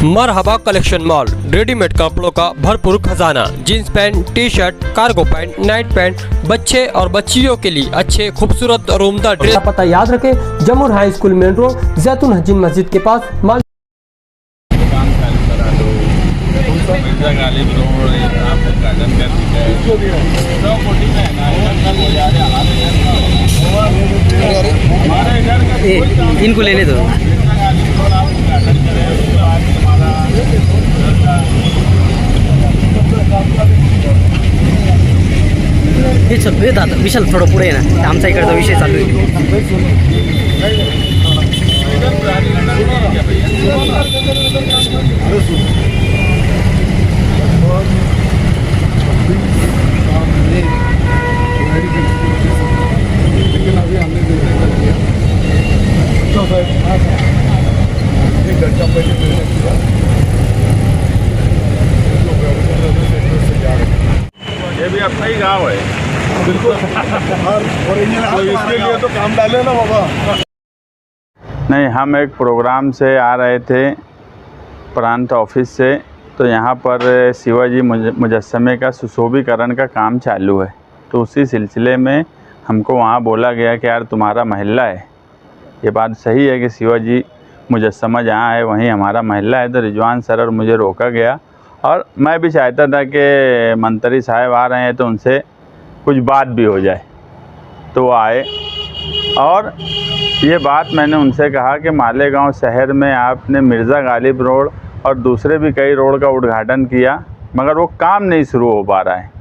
मरहबा collection mall, readymade कपड़ों का भरपूर खजाना। Jeans pant, T shirt, cargo pant, night pant, बच्चे और बच्चियों के लिए अच्छे खूबसूरत और उम्दा ड्रेस। पता याद रखें, जमुर हाई स्कूल मेन रोड, जैतून हजीन मस्जिद के पास। इनको लेने दो। हे दादा विशाल थोडं पुढे आहे ना, आमचा इकडचा विषय चालू आहे। ये भी अपना ही गांव है, बिल्कुल। तो इसके लिए तो काम डाले ना बाबा। नहीं, हम एक प्रोग्राम से आ रहे थे प्रांत ऑफिस से, तो यहाँ पर शिवाजी मुजस्समे का सुशोभीकरण का काम चालू है। तो उसी सिलसिले में हमको वहाँ बोला गया कि यार तुम्हारा महल्ला है। ये बात सही है कि शिवाजी मुजस्समा जहाँ है वहीं हमारा महल्ला है। तो रिजवान सर और मुझे रोका गया, और मैं भी चाहता था कि मंत्री साहब आ रहे हैं तो उनसे कुछ बात भी हो जाए। तो वो आए, और ये बात मैंने उनसे कहा कि मालेगांव शहर में आपने मिर्ज़ा गालिब रोड और दूसरे भी कई रोड का उद्घाटन किया, मगर वो काम नहीं शुरू हो पा रहा है।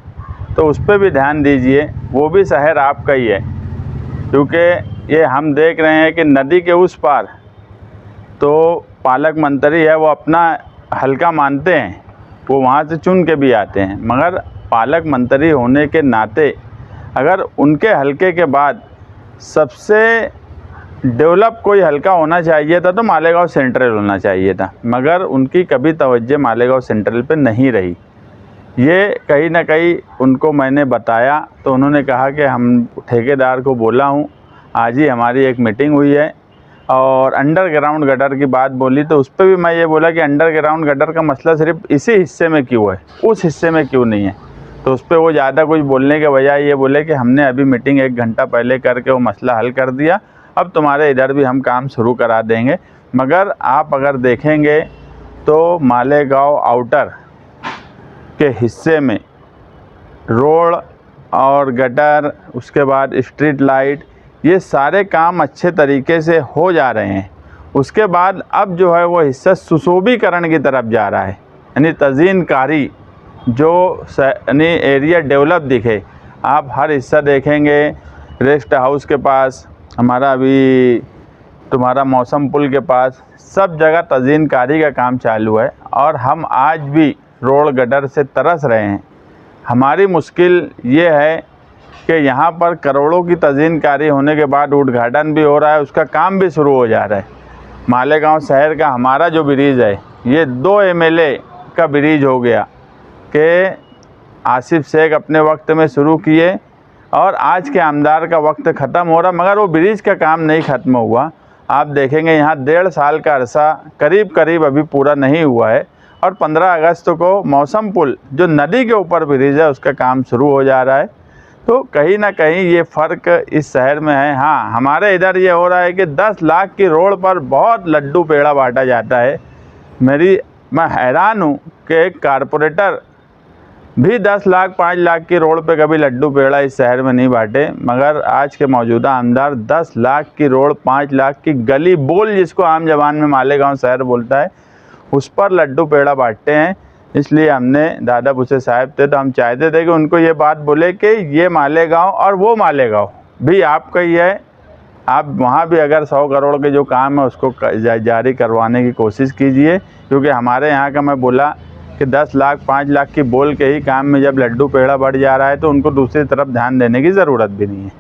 तो उस पर भी ध्यान दीजिए, वो भी शहर आपका ही है। क्योंकि ये हम देख रहे हैं कि नदी के उस पार तो पालक मंत्री है, वो अपना हल्का मानते हैं, वो वहाँ से चुन के भी आते हैं। मगर पालक मंत्री होने के नाते अगर उनके हल्के के बाद सबसे डेवलप कोई हल्का होना चाहिए था तो मालेगांव सेंट्रल होना चाहिए था, मगर उनकी कभी तवज्जो मालेगांव सेंट्रल पे नहीं रही। ये कहीं ना कहीं उनको मैंने बताया, तो उन्होंने कहा कि हम ठेकेदार को बोला हूँ, आज ही हमारी एक मीटिंग हुई है। और अंडरग्राउंड गटर की बात बोली, तो उस पर भी मैं ये बोला कि अंडरग्राउंड गटर का मसला सिर्फ इसी हिस्से में क्यों है, उस हिस्से में क्यों नहीं है। तो उस पर वो ज़्यादा कुछ बोलने के बजाय ये बोले कि हमने अभी मीटिंग 1 घंटा पहले करके वो मसला हल कर दिया, अब तुम्हारे इधर भी हम काम शुरू करा देंगे। मगर आप अगर देखेंगे तो मालेगांव आउटर के हिस्से में रोड और गटर, उसके बाद स्ट्रीट लाइट, ये सारे काम अच्छे तरीके से हो जा रहे हैं। उसके बाद अब जो है वो हिस्सा सुशोभीकरण की तरफ जा रहा है, यानी तज़ीनकारी, जो यानी एरिया डेवलप दिखे। आप हर हिस्सा देखेंगे, रेस्ट हाउस के पास, हमारा अभी तुम्हारा मौसम पुल के पास, सब जगह तज़ीनकारी का काम चालू है। और हम आज भी रोड गटर से तरस रहे हैं। हमारी मुश्किल ये है कि यहाँ पर करोड़ों की तज़ीनकारी होने के बाद उद्घाटन भी हो रहा है, उसका काम भी शुरू हो जा रहा है। मालेगांव शहर का हमारा जो ब्रिज है, ये 2 MLA का ब्रिज हो गया कि आसिफ शेख अपने वक्त में शुरू किए, और आज के आमदार का वक्त ख़त्म हो रहा, मगर वो ब्रिज का काम नहीं ख़त्म हुआ। आप देखेंगे यहाँ 1.5 साल का अरसा करीब अभी पूरा नहीं हुआ है, और 15 अगस्त को मौसम पुल जो नदी के ऊपर ब्रिज है उसका काम शुरू हो जा रहा है। तो कहीं ना कहीं ये फ़र्क इस शहर में है। हाँ, हमारे इधर ये हो रहा है कि 10 लाख की रोड पर बहुत लड्डू पेड़ा बांटा जाता है। मैं हैरान हूँ कि एक कारपोरेटर भी 10 लाख 5 लाख की रोड पे कभी लड्डू पेड़ा इस शहर में नहीं बांटे, मगर आज के मौजूदा आमदार 10 लाख की रोड, 5 लाख की गली बोल, जिसको आम जबान में मालेगांव शहर बोलता है, उस पर लड्डू पेड़ा बांटते हैं। इसलिए हमने दादा भूसे साहब थे, तो हम चाहते थे कि उनको ये बात बोले कि ये मालेगांव और वो मालेगांव भी आपका ही है। आप वहाँ भी अगर 100 करोड़ के जो काम है उसको जारी करवाने की कोशिश कीजिए, क्योंकि हमारे यहाँ का मैं बोला कि 10 लाख 5 लाख की बोल के ही काम में जब लड्डू पेड़ा बढ़ जा रहा है तो उनको दूसरी तरफ ध्यान देने की ज़रूरत भी नहीं है।